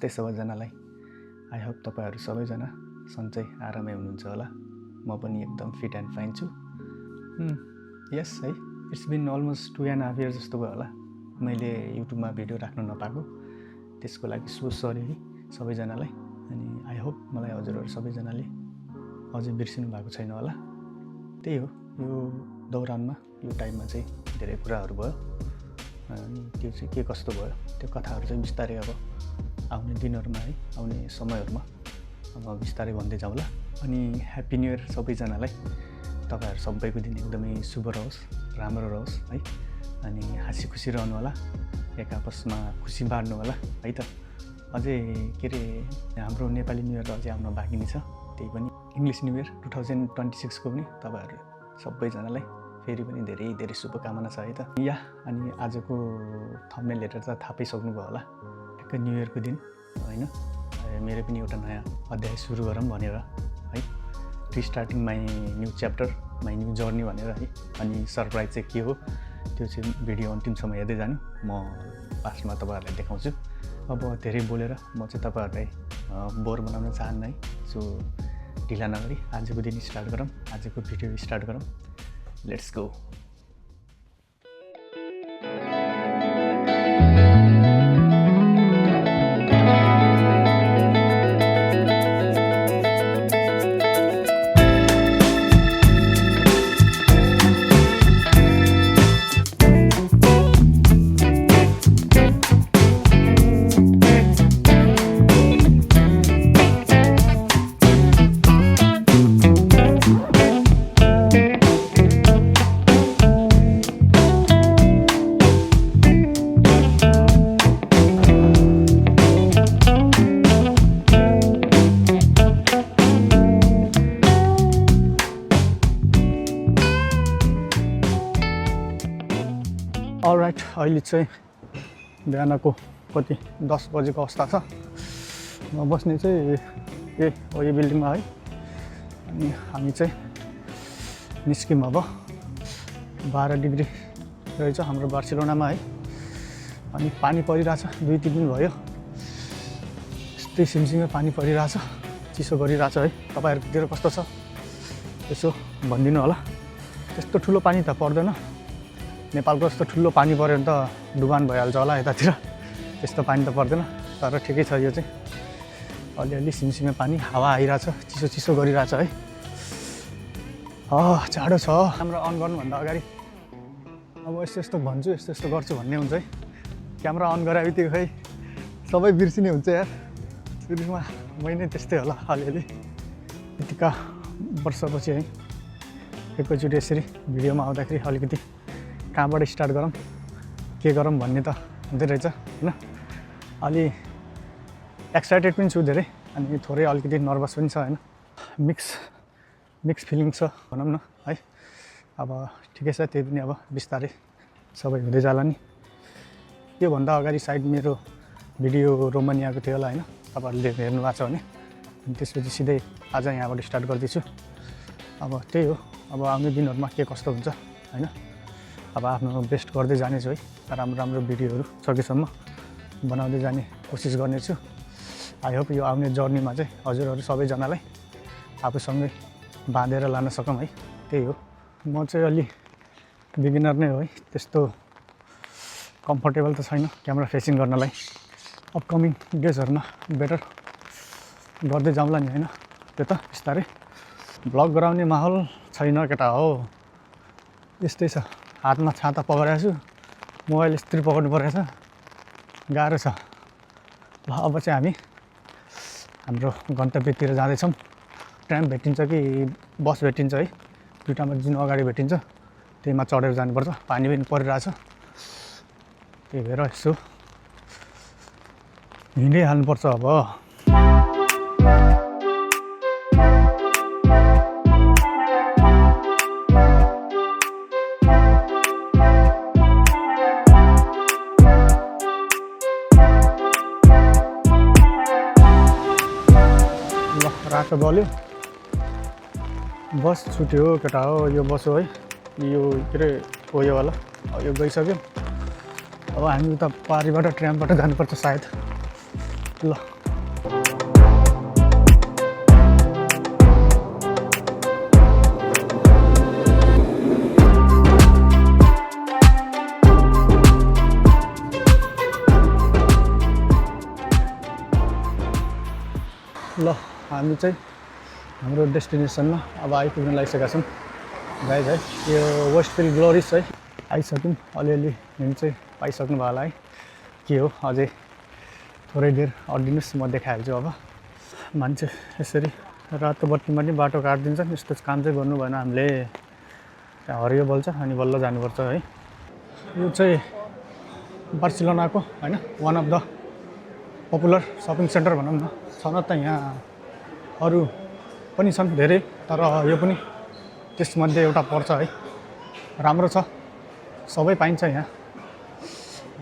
नमस्ते सबैजनालाई। I hope तपाईहरु सबैजना सन्चै आरामै हुनुहुन्छ होला। म पनि एकदम फिट एन्ड फाइन छु। यस है, इट्स बिन अलमोस्ट 2.5 इयर जस्तो भयो होला मैले युट्युबमा भिडियो राख्न नपाएको। त्यसको लागि सो सरी है सबैजनालाई। अनि आई होप मलाई हजुरहरु सबैजनाले अझै बिर्सिनु भएको छैन होला। त्यही हो, यो दौरानमा यो टाइममा चाहिँ धेरै कुराहरु भयो। अनि त्यो चाहिँ के कस्तो भयो त्यो कथाहरु चाहिँ बिस्तारै अब आउने दिनहरुमा है, आउने समयहरुमा अब बिस्तारै भन्दै जाउँला। अनि ह्यापी न्यू इयर सबैजनालाई। तपाईहरु सबैको दिन एकदमै शुभ रहोस्, राम्रो रहोस् है। अनि हाँसी खुसी रहनु होला, एक आपसमा खुसी बाड्नु होला है त। अझै के रे हाम्रो नेपाली न्यू इयर अझै आउन बाँकी नै छ। त्यही पनि इंग्लिश न्यू इयर 2026 को पनि तपाईहरु सबैजनालाई फेरि पनि धेरै धेरै शुभकामना छ है त। या अनि आजको थम्बनेल हेरेर त थाहा पाइसक्नु भयो होला, एक न्यू इयरको दिन हैन, मेरो पनि एउटा नयाँ अध्याय सुरु गरौँ भनेर है। रिस्टार्टिङ my new chapter, my new journey भनेर है। अनि सरप्राइज चाहिँ के हो त्यो चाहिँ भिडियो अन्तिमसम्म हेर्दै जानु, म लास्टमा तपाईहरुलाई देखाउँछु। अब धेरै बोलेर म चाहिँ तपाईहरुलाई बोर बनाउन चाहन्न है। सो ढिला नगरी आजको दिन स्टार्ट गरौँ, आजको भिडियो स्टार्ट गरौँ। Let's go. अलराइट, अहिले चाहिँ बिहानको कति 10 बजेको अवस्था छ। म बस्ने चाहिँ यो बिल्डिङमा है। अनि हामी चाहिँ निस्क्यौँ अब। 12 डिग्री रहेछ हाम्रो बार्सिलोनामा है। अनि पानी परिरहेछ, 2-3 दिन भयो यस्तै सिमसिमे पानी परिरहेछ, चिसो गरिरहेछ है। तपाईहरुतिर कस्तो छ यसो भनिदिनु होला। त्यस्तो ठुलो पानी त पर्दैन, नेपालको जस्तो ठुलो पानी पर्यो भने त डुबान भइहाल्छ होला यतातिर। त्यस्तो पानी त पर्दैन, तर ठिकै छ यो चाहिँ अलिअलि सिमसिमे पानी, हावा आइरहेछ, चिसो चिसो गरिरहेछ है। जाडो छ। क्यामेरा अन गर्नुभन्दा अगाडि अब यस्तो यस्तो भन्छु, यस्तो यस्तो गर्छु भन्ने हुन्छ है। क्यामेरा अन गराए बित्तिकै खै सबै बिर्सिने हुन्छ यार। सुरुमा मै नै त्यस्तै होला अलिअलि। यतिका वर्षपछि है एकैचोटि यसरी भिडियोमा आउँदाखेरि अलिकति कहाँबाट स्टार्ट गरौँ, के गरौँ भन्ने त हुँदै रहेछ हैन। अलि एक्साइटेड पनि छु धेरै, अनि थोरै अलिकति नर्भस पनि छ हैन। मिक्स फिलिङ छ भनौँ न है। अब ठिकै छ, त्यही पनि अब बिस्तारै सबै हुँदै जाला नि। योभन्दा अगाडि सायद मेरो भिडियो रोमानियाको थियो होला हैन, तपाईहरुले हेर्नु भएको छ भने। अनि त्यसपछि सिधै आज यहाँबाट स्टार्ट गर्दैछु। अब त्यही हो, अब आउने दिनहरुमा के कस्तो हुन्छ हैन। अब आफ्नो बेस्ट गर्दै जानेछु है। राम्रो राम्रो भिडियोहरू सकेसम्म बनाउँदै जाने कोसिस गर्नेछु। आई होप यो आउने जर्नीमा चाहिँ हजुरहरू सबैजनालाई आफूसँगै बाँधेर लान सकौँ है। त्यही हो, म चाहिँ अलि बिगिनर नै हो है, त्यस्तो कम्फर्टेबल त छैन क्यामेरा फेसिङ गर्नलाई। अपकमिङ डेजहरूमा बेटर गर्दै जाउँला नि हैन। त्यो त बिस्तारै भ्लग गराउने माहौल छैन केटा हो, यस्तै छ। हातमा छाता पक्रेको छु, मोबाइल यस्तरी पक्र्नु परेको छ, गाह्रो छ। ल अब चाहिँ हामी हाम्रो गन्तव्यतिर जाँदैछौँ। ट्राम भेटिन्छ कि बस भेटिन्छ है, दुईटामा जुन अगाडि भेटिन्छ त्यहीमा चढेर जानुपर्छ। पानी पनि परिरहेछ, त्यही भएर यसो हिँडै हाल्नुपर्छ अब। रातो बल्यो, बस छुट्यो केटा हो। यो बस हो है, यो के अरे हो यो वाला, यो गइसक्यो। अब हामी उता पारीबाट ट्रामबाट जानुपर्छ सायद। ल हामी चाहिँ हाम्रो डेस्टिनेसनमा अब आइपुग्न लागिसकेका छौँ गाइज है। यो वेस्टफिल्ड ग्लोरिज है आइसक्यौँ, अलिअलि हिँड चाहिँ पाइसक्नु भयो होला है। के हो अझै थोरै देर अडिनुहोस्, म देखाइहाल्छु। अब मान्छे यसरी रातो बत्तीमा नि बाटो काटिदिन्छन्, यस्तो काम चाहिँ गर्नु भएन हामीले। त्यहाँ हरियो बल्छ अनि बल्ल जानुपर्छ है। यो चाहिँ बार्सिलोनाको होइन one of the popular shopping centre भनौँ न। छन त यहाँ अरू पनि छन् धेरै, तर यो पनि त्यसमध्ये एउटा पर्छ है। राम्रो छ, सबै पाइन्छ यहाँ।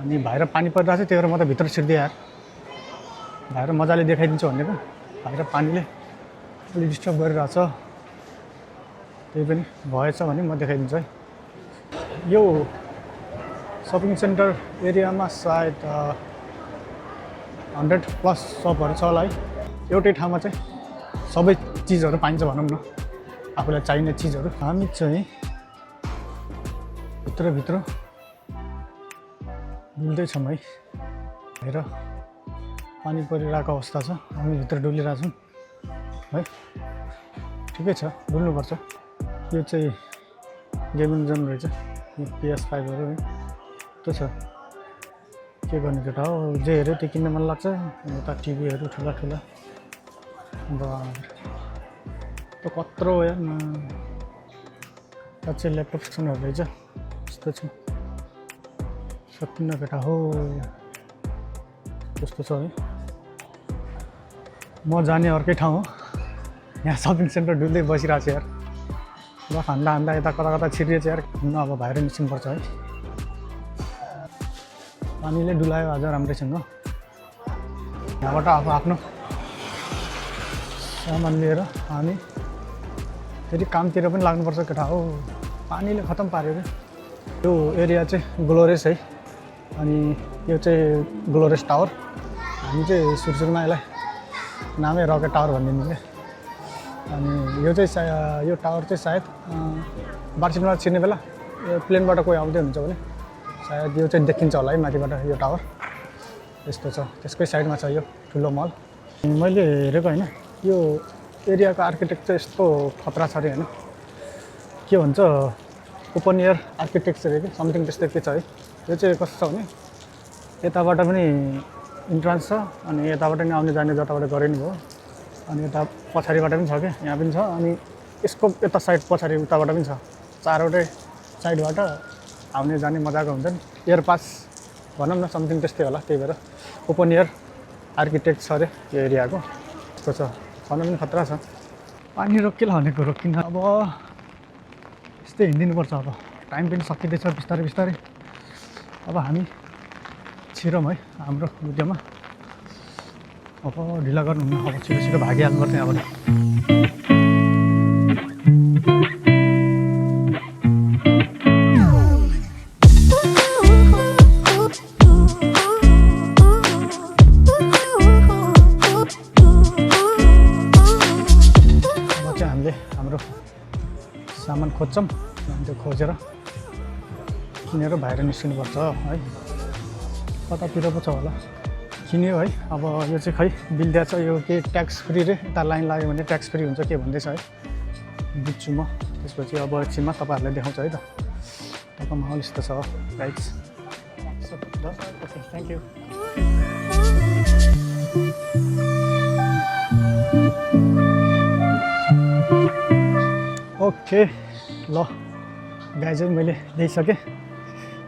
अनि बाहिर पानी परिरहेको छ, त्यही भएर म त भित्र छिर्दिएँ यार। बाहिर मजाले देखाइदिन्छु भनेको, बाहिर पानीले अलिक डिस्टर्ब गरिरहेछ। त्यही पनि भएछ भने म देखाइदिन्छु है। यो सपिङ सेन्टर एरियामा सायद 100+ सपहरू छ होला है। एउटै ठाउँमा चाहिँ सबै चिजहरू पाइन्छ भनौँ न, आफूलाई चाहिने चिजहरू। हामी चाहिँ भित्र डुल्दैछौँ है। हेर पानी परिरहेको अवस्था छ, हामी भित्र डुलिरहेछौँ है। ठिकै छ, डुल्नुपर्छ। यो चाहिँ गेमिङ जोन रहेछ, यो PS5हरू है। त्यो छ, के गर्ने केटा हो, जे हेऱ्यो त्यो किन्न मन लाग्छ। यता टिभीहरू ठुला त्यो कत्रो हो यार। त्यहाँ चाहिँ ल्यापटप सुनहरू रहेछ, यस्तो छ। सकिन्न केटा हो, त्यस्तो छ है। म जाने अर्कै ठाउँ हो, यहाँ सपिङ सेन्टर डुल्दै बसिरहेको छु यार। ल हान्दा यता कता छिरिएछ यार। अब बाहिर निस्किनुपर्छ है। पानीले डुलायो आज राम्रैसँग। यहाँबाट अब आफ्नो सामान लिएर हामी फेरि कामतिर पनि लाग्नुपर्छ केटा हो। पानीले खतम पार्यो क्या। यो एरिया चाहिँ ग्लोरियस है। अनि यो चाहिँ ग्लोरियस टावर। हामी चाहिँ सुरुमा यसलाई नामै रकेट टावर भनिदिनु क्या। अनि यो चाहिँ यो टावर चाहिँ सायद बार्सिलोना छिर्ने बेला यो प्लेनबाट कोही आउँदै हुन्छ भने सायद यो चाहिँ देखिन्छ होला है माथिबाट यो टावर। यस्तो छ, त्यसकै साइडमा छ यो ठुलो मल। मैले हेरेको होइन, यो एरियाको आर्किटेक्चर यस्तो खतरा छ अरे होइन। के भन्छ, ओपन एयर आर्किटेक्चर कि समथिङ त्यस्तै के छ है। यो चाहिँ कस्तो छ भने यताबाट पनि इन्ट्रान्स छ, अनि यताबाट नि आउने जाने जताबाट गरे नि भयो। अनि यता पछाडिबाट पनि छ क्या, यहाँ पनि छ। अनि यसको यता साइड पछाडि उताबाट पनि छ। चारवटै साइडबाट आउने जाने मजाको हुन्छ नि। एयर पास भनौँ न, समथिङ त्यस्तै होला। त्यही भएर ओपन एयर आर्किटेक्ट छ अरे यो एरियाको। यस्तो छ, छन पनि खतरा छ। पानी रोकिएला भनेको रोकिन्न। अब यस्तै हिँडिदिनुपर्छ। अब टाइम पनि सकिँदैछ बिस्तारै। अब हामी छिरौँ है हाम्रो उद्योगमा। अब ढिला गर्नुहुन्न, अब छिटो भागिहाल्नुपर्छ यहाँबाट। सामान खोज्छौँ, त्यो खोजेर किनेर बाहिर निस्किनुपर्छ है। कतातिर पो छ होला किन्यो है। अब यो चाहिँ खै बिल दिएको छ, यो के ट्याक्स फ्री रे। यता लाइन लाग्यो भने ट्याक्स फ्री हुन्छ के भन्दैछ है, बुझ्छु म। त्यसपछि अब एकछिनमा तपाईँहरूलाई देखाउँछ है त। तपाईँको माहौल यस्तो छ guys. Okay, thank you. Okay ल गाई चाहिँ मैले ल्याइसकेँ,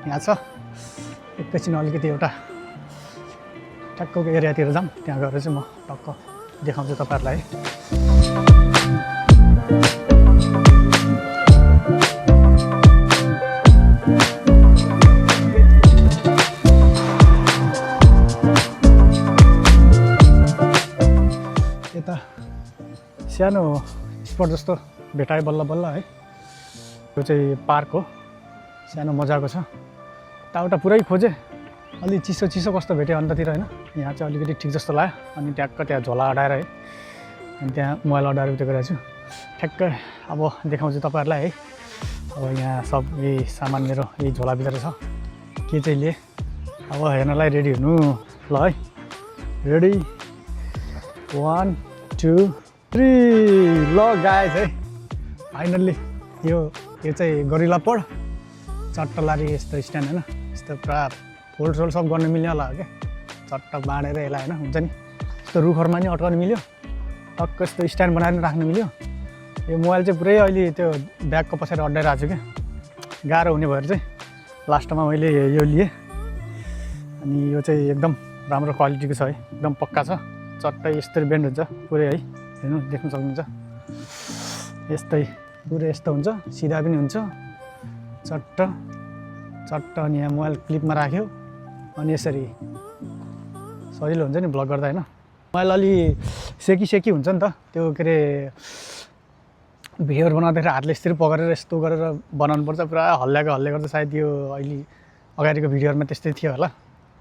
यहाँ छ। एकैछिन अलिकति एउटा ठ्याक्कको एरियातिर जाऊँ, त्यहाँ गएर चाहिँ म टक्क देखाउँछु तपाईँहरूलाई। यता सानो स्पट जस्तो भेटाएँ बल्ल है। यो चाहिँ पार्क हो, सानो मजाको छ। यताउता पुरै खोजेँ, अलि चिसो कस्तो भेट्यो अन्ततिर होइन। यहाँ चाहिँ अलिकति ठिक जस्तो लाग्यो। अनि ट्याक्क त्यहाँ झोला अडाएर है, अनि त्यहाँ मोबाइल अडाएर उयो गरेको छु। ठ्याक्कै अब देखाउँछु तपाईँहरूलाई है। अब यहाँ सब यही सामान मेरो यही झोलाभित्र छ। के चाहिँ लिएँ, अब हेर्नलाई रेडी हुनु ल है। रेडी 1 2 ल गाइस है फाइनल्ली यो चाहिँ गरिला पड चट्टलारी यस्तो स्ट्यान्ड होइन यस्तो पुरा फोल्डसोल्ड सब गर्न मिल्ने होला हो क्या चट्ट बाँडेर यसलाई होइन हुन्छ नि यस्तो रुखहरूमा नि अड्काउनु मिल्यो टक्क यस्तो स्ट्यान्ड बनाएर राख्नु मिल्यो यो मोबाइल चाहिँ पुरै अहिले त्यो ब्यागको पछाडि अड्डाइरहेको छु क्या गाह्रो हुने भएर चाहिँ लास्टमा मैले यो लिएँ अनि यो चाहिँ एकदम राम्रो क्वालिटीको छ है एकदम पक्का छ चट्टै यस्तरी बेन्ड हुन्छ पुरै है हेर्नु देख्न सक्नुहुन्छ यस्तै पुरै यस्तो हुन्छ सिधा पनि हुन्छ चट्ट अनि यहाँ मोबाइल क्लिपमा राख्यो अनि यसरी सजिलो हुन्छ नि भ्लग गर्दा होइन मोबाइल अलि सेकी हुन्छ नि त त्यो के अरे भिडियोहरू बनाउँदाखेरि हातले यसरी पकडेर यस्तो गरेर बनाउनुपर्छ पुरा हल्ले गर्दा सायद यो अहिले अगाडिको भिडियोहरूमा त्यस्तै थियो होला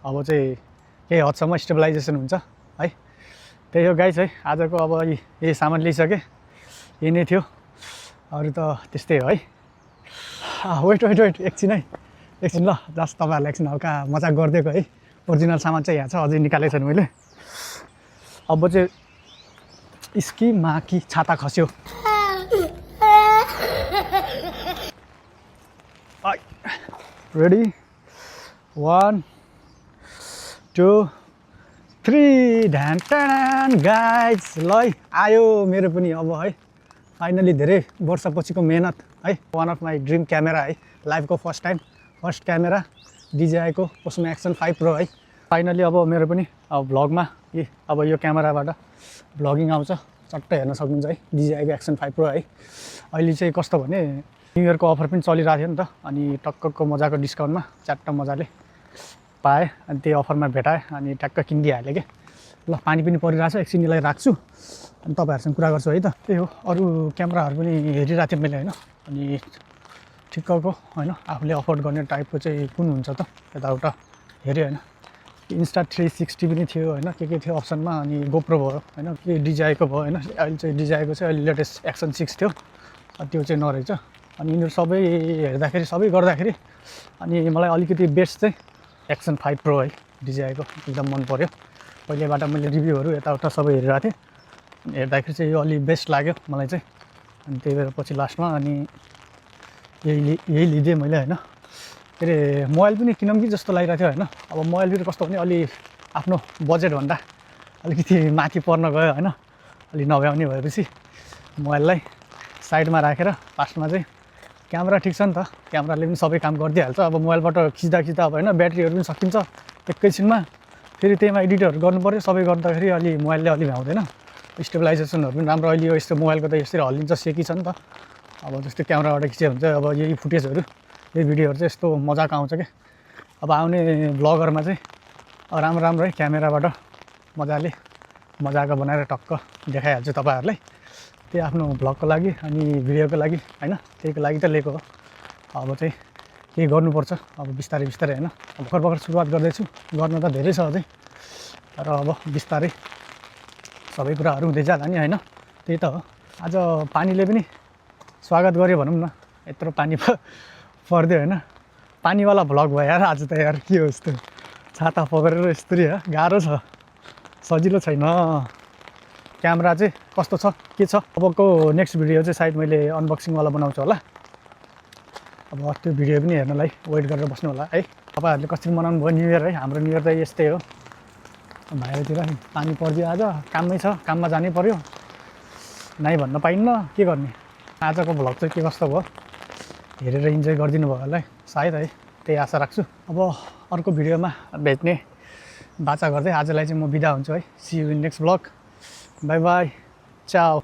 अब चाहिँ केही हदसम्म स्टेबलाइजेसन हुन्छ है त्यही हो गाइस है आजको अब यही सामान लिइसकेँ यही नै थियो अरू त त्यस्तै हो है वेट एकछिन है एकछिन ल जस्ट तपाईँहरूलाई एकछिन हल्का मजाक गरिदिएको है ओरिजिनल सामान चाहिँ यहाँ छ अझै निकालेको छैन मैले अब चाहिँ स्की माकी छाता खस्यो रेडी 1 2 3 ढ्यान गाइज ल आयो मेरो पनि अब है फाइनली धेरै वर्षपछिको मेहनत है one of my dream camera है लाइफको फर्स्ट क्यामेरा DJI-को Osmo Action 5 Pro है फाइनली अब मेरो पनि अब भ्लगमा अब यो क्यामेराबाट भ्लगिङ आउँछ चट्ट हेर्न सक्नुहुन्छ है DJI-को Action 5 Pro है अहिले चाहिँ कस्तो भने न्यु इयरको अफर पनि चलिरहेको थियो नि त अनि टक्कको मजाको डिस्काउन्टमा च्याट्ट मजाले पाएँ अनि त्यही अफरमा भेटाएँ अनि ट्याक्क किनिदिइहालेँ क्या ल पानी पनि परिरहेको छ एकछिन यसलाई राख्छु अनि तपाईँहरूसँग कुरा गर्छु है त त्यही हो अरू क्यामेराहरू पनि हेरिरहेको थिएँ मैले होइन अनि ठिक्कको होइन आफूले अफोर्ड गर्ने टाइपको चाहिँ कुन हुन्छ त यताउता हेऱ्यो होइन Insta360 पनि थियो होइन के थियो अप्सनमा अनि गोप्रो भयो होइन के DJI-को भयो होइन अहिले चाहिँ DJI-को चाहिँ अहिले लेटेस्ट Action 6 थियो त्यो चाहिँ नरहेछ अनि यिनीहरू सबै हेर्दाखेरि सबै गर्दाखेरि अनि मलाई अलिकति बेस्ट चाहिँ Action 5 Pro है DJI-को एकदम मन पर्यो पहिलेबाट मैले रिभ्यूहरू यताउता सबै हेरिरहेको थिएँ हेर्दाखेरि चाहिँ यो अलि बेस्ट लाग्यो मलाई चाहिँ अनि त्यही भएर पछि लास्टमा अनि यही लिदिएँ मैले होइन के अरे मोबाइल पनि किनौँ कि जस्तो लागिरहेको थियो होइन अब मोबाइल फेरि कस्तो भने अलि आफ्नो बजेटभन्दा अलिकति माथि पर्न गयो होइन अलि नभ्याउने भएपछि मोबाइललाई साइडमा राखेर लास्टमा चाहिँ क्यामेरा ठिक छ नि त क्यामेराले पनि सबै काम गरिदिइहाल्छ अब मोबाइलबाट खिच्दा अब होइन ब्याट्रीहरू पनि सकिन्छ एकैछिनमा फेरि त्यहीमा एडिटहरू गर्नु पऱ्यो सबै गर्दाखेरि अलि मोबाइलले अलि भ्याउँदैन स्टेबलाइजेसनहरू पनि राम्रो अहिले यो यस्तो मोबाइलको त यसरी हल्लिन्छ सेकी छ नि त अब जस्तो क्यामेराबाट खिच्यो भने चाहिँ अब यही फुटेजहरू यही भिडियोहरू चाहिँ यस्तो मजाको आउँछ क्या अब आउने भ्लगरमा चाहिँ राम्रो है क्यामेराबाट मजाको बनाएर टक्क देखाइहाल्छु तपाईँहरूलाई त्यही आफ्नो भ्लगको लागि अनि भिडियोको लागि होइन त्यहीको लागि त लिएको हो अब चाहिँ केही गर्नुपर्छ अब बिस्तारै होइन अब भर्खर सुरुवात गर्दैछु गर्न त धेरै छ अझै तर अब बिस्तारै सबै कुराहरू हुँदै जाला नि होइन त्यही त हो आज पानीले पनि स्वागत गर्यो भनौँ न यत्रो पानी पर्दियो होइन पानीवाला भ्लग भयो यार आज त यार के हो यस्तो छाता पकडेर यस्तरी गाह्रो छ सजिलो छैन क्यामेरा चाहिँ कस्तो छ के छ अबको नेक्स्ट भिडियो चाहिँ सायद मैले अनबक्सिङवाला बनाउँछु होला अब त्यो भिडियो पनि हेर्नलाई वेट गरेर बस्नु होला है तपाईँहरूले कसरी मनाउनु भयो न्यु इयर है हाम्रो न्यु इयर त यस्तै हो बाहिरतिर पानी परिदियो आज काममै छ काममा जानै पर्यो नाइ भन्न पाइन्न के गर्ने आजको भ्लग चाहिँ के कस्तो भयो हेरेर इन्जोय गरिदिनु भयो होला है सायद है त्यही आशा राख्छु अब अर्को भिडियोमा भेट्ने बाचा गर्दै आजलाई चाहिँ म बिदा हुन्छु है see you in next vlog bye bye चाओ